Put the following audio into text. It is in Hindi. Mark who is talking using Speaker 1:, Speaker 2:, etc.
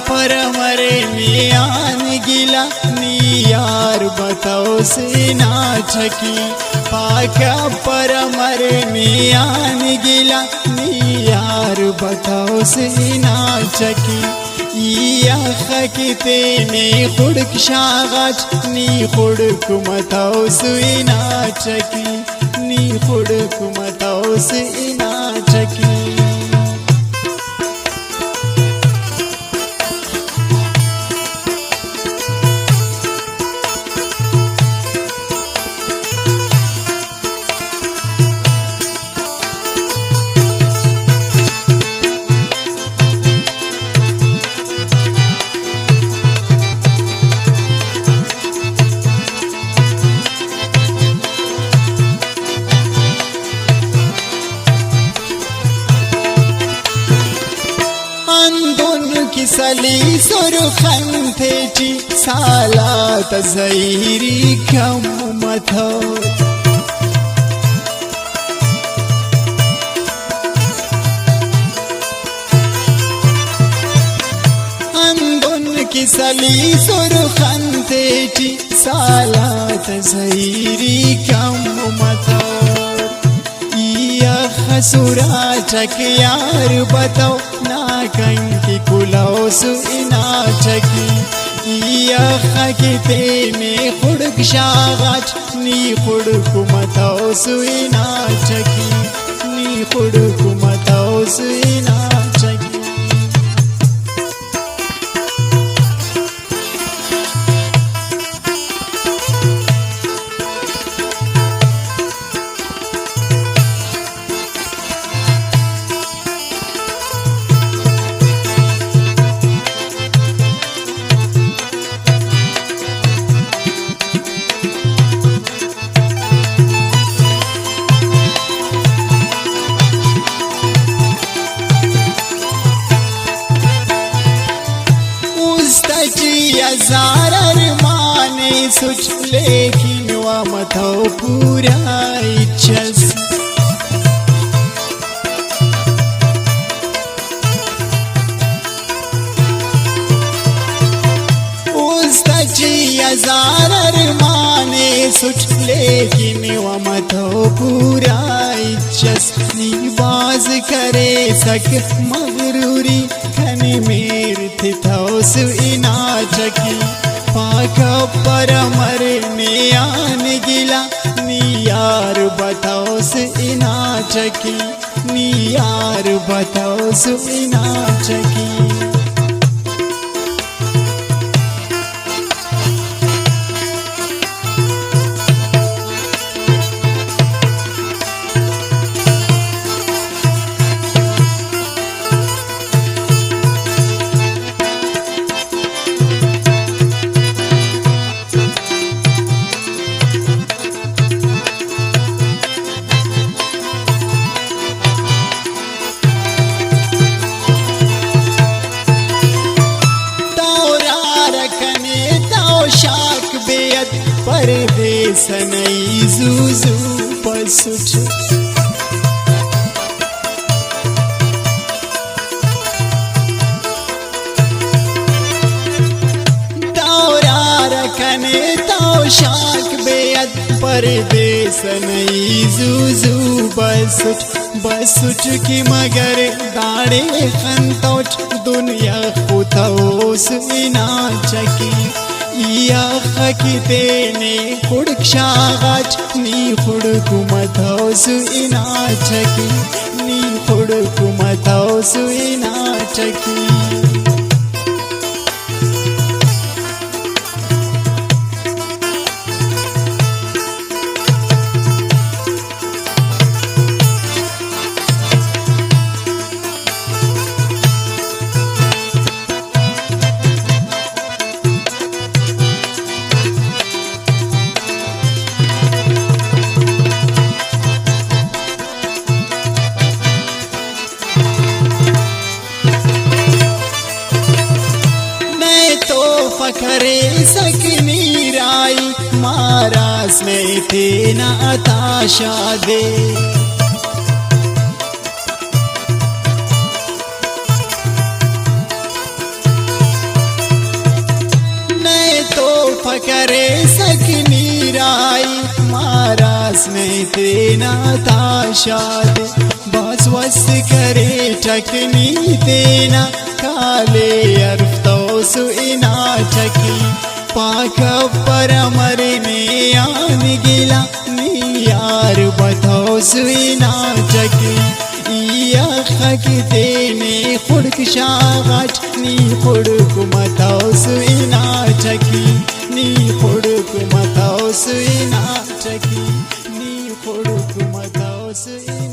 Speaker 1: पर मरे मियान गिला नी यार बताओ से ना छकी पाका पर मरे मियान गिला नी यार बताओ से ना छकी या खकिते ने खुड़क शागाच नी खुड़क मताओ से ना छकी नी खुड़क मताओ से ना छकी सली सुरखन थेची सालात ज़हीरी कम मथो अंदुन की सली सुरखन थेची सालात ज़हीरी कम मथो खसुरा चक यार बताओ ना कंकी कुलाओ सुना चकी या खकिते ने खुड़क शागाच नी खुड़क मताओ सुना चकी नी खुड़क मताओ सुना चकी ज़ारर माने सुच लेकिन वा मथो पूरा इच्छस उस्तचिया ज़ारर माने सुच लेकिन वा मथो पूरा इच्छस निवाज करे सक मगरूरी खने मेर थी थो सुना चकी पाका पर मरने आन गिला नी यार बताओ सुना चकी नी यार बताओ सुना चकी परदेस नई जुजू पसुच दौरा रखने तो शाक बेअद परदेस नई जुजू बसुच की मगर दाड़े खंतोच दुनिया खुतो सुना चकी या खकिते ने खुड़क शागाच नी खुड़क मथो सुना चकी नी खुड़क मथो सुना चकी फकरे सकनी राई मारास में थे न अताशा दे फकरे सकनी राई मारास में तेना ताशाद बस वस करे ठकनी तेना काले अरफ तो सुना ठकी पाक पर मरने आन गिला नी यार बताओ सुना ठकी खकी तेने खुड़क शागट नी खुड़क मताओ सुना ठकी नी खुड़क मताओ सुना ठकी नी खुड़क मताओ सुना